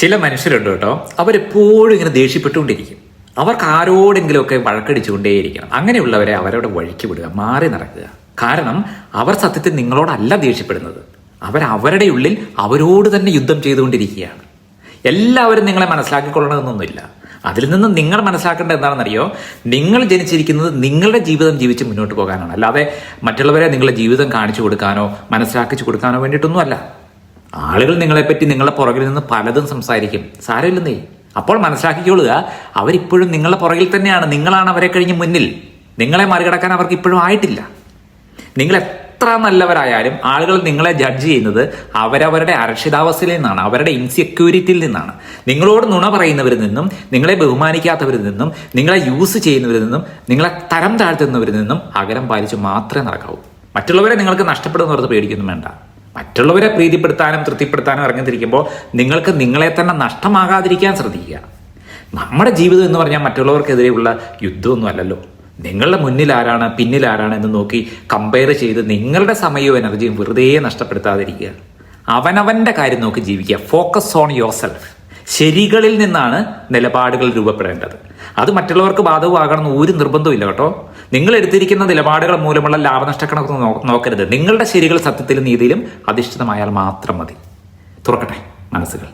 ചില മനുഷ്യരുണ്ട് കേട്ടോ, അവരെപ്പോഴും ഇങ്ങനെ ദേഷ്യപ്പെട്ടുകൊണ്ടിരിക്കും. അവർക്ക് ആരോടെങ്കിലുമൊക്കെ വഴക്കടിച്ചുകൊണ്ടേയിരിക്കണം. അങ്ങനെയുള്ളവരെ അവരുടെ വഴിക്ക് വിടുക, മാറി നടക്കുക. കാരണം അവർ സത്യത്തിൽ നിങ്ങളോടല്ല ദേഷ്യപ്പെടുന്നത്, അവരവരുടെ ഉള്ളിൽ അവരോട് തന്നെ യുദ്ധം ചെയ്തുകൊണ്ടിരിക്കുകയാണ്. എല്ലാവരും നിങ്ങളെ മനസ്സിലാക്കിക്കൊള്ളണമെന്നൊന്നുമില്ല. അതിൽ നിന്ന് നിങ്ങൾ മനസ്സിലാക്കേണ്ടത് എന്താണെന്നറിയോ? നിങ്ങൾ ജനിച്ചിരിക്കുന്നത് നിങ്ങളുടെ ജീവിതം ജീവിച്ച് മുന്നോട്ട് പോകാനാണ്, അല്ലാതെ മറ്റുള്ളവരെ നിങ്ങളുടെ ജീവിതം കാണിച്ചു കൊടുക്കാനോ മനസ്സിലാക്കിച്ചു കൊടുക്കാനോ വേണ്ടിയിട്ടൊന്നുമല്ല. ആളുകൾ നിങ്ങളെപ്പറ്റി നിങ്ങളുടെ പുറകിൽ നിന്ന് പലതും സംസാരിക്കും, സാരമില്ലെന്നേ. അപ്പോൾ മനസ്സിലാക്കിക്കൊള്ളുക, അവരിപ്പോഴും നിങ്ങളുടെ പുറകിൽ തന്നെയാണ്. നിങ്ങളാണ് അവരെ കഴിഞ്ഞ് മുന്നിൽ. നിങ്ങളെ മറികടക്കാൻ അവർക്ക് ഇപ്പോഴും ആയിട്ടില്ല. നിങ്ങൾ എത്ര നല്ലവരായാലും ആളുകൾ നിങ്ങളെ ജഡ്ജ് ചെയ്യുന്നത് അവരവരുടെ അരക്ഷിതാവസ്ഥയിൽ നിന്നാണ്, അവരുടെ ഇൻസെക്യൂരിറ്റിയിൽ നിന്നാണ്. നിങ്ങളോട് നുണ പറയുന്നവരിൽ നിന്നും, നിങ്ങളെ ബഹുമാനിക്കാത്തവരിൽ നിന്നും, നിങ്ങളെ യൂസ് ചെയ്യുന്നവരിൽ നിന്നും, നിങ്ങളെ തരം താഴ്ത്തുന്നവരിൽ നിന്നും അകലം പാലിച്ച് മാത്രമേ നടക്കാവൂ. മറ്റുള്ളവരെ നിങ്ങൾക്ക് നഷ്ടപ്പെടുന്നവർക്ക് പേടിക്കൊന്നും വേണ്ട. മറ്റുള്ളവരെ പ്രീതിപ്പെടുത്താനും തൃപ്തിപ്പെടുത്താനും ഇറങ്ങിത്തിരിക്കുമ്പോൾ നിങ്ങൾക്ക് നിങ്ങളെ തന്നെ നഷ്ടമാകാതിരിക്കാൻ ശ്രദ്ധിക്കുക. നമ്മുടെ ജീവിതം എന്ന് പറഞ്ഞാൽ മറ്റുള്ളവർക്കെതിരെയുള്ള യുദ്ധമൊന്നും അല്ലല്ലോ. നിങ്ങളുടെ മുന്നിൽ ആരാണ് പിന്നിൽ ആരാണ് എന്ന് നോക്കി കമ്പയർ ചെയ്ത് നിങ്ങളുടെ സമയവും എനർജിയും വെറുതെ നഷ്ടപ്പെടുത്താതിരിക്കുക. അവനവൻ്റെ കാര്യം നോക്കി ജീവിക്കുക. Focus on yourself. ശരികളിൽ നിന്നാണ് നിലപാടുകൾ രൂപപ്പെടേണ്ടത്. അത് മറ്റുള്ളവർക്ക് ബാധകമാകണമെന്ന് ഒരു നിർബന്ധമില്ല കേട്ടോ. നിങ്ങൾ എടുത്തിരിക്കുന്ന നിലപാടുകൾ മൂലമുള്ള ലാഭനഷ്ടക്കണക്ക് നോക്കരുത്. നിങ്ങളുടെ ശരികൾ സത്യത്തിലും നീതിയിലും അധിഷ്ഠിതമായാൽ മാത്രം മതി. തുറക്കട്ടെ മനസ്സുകൾ.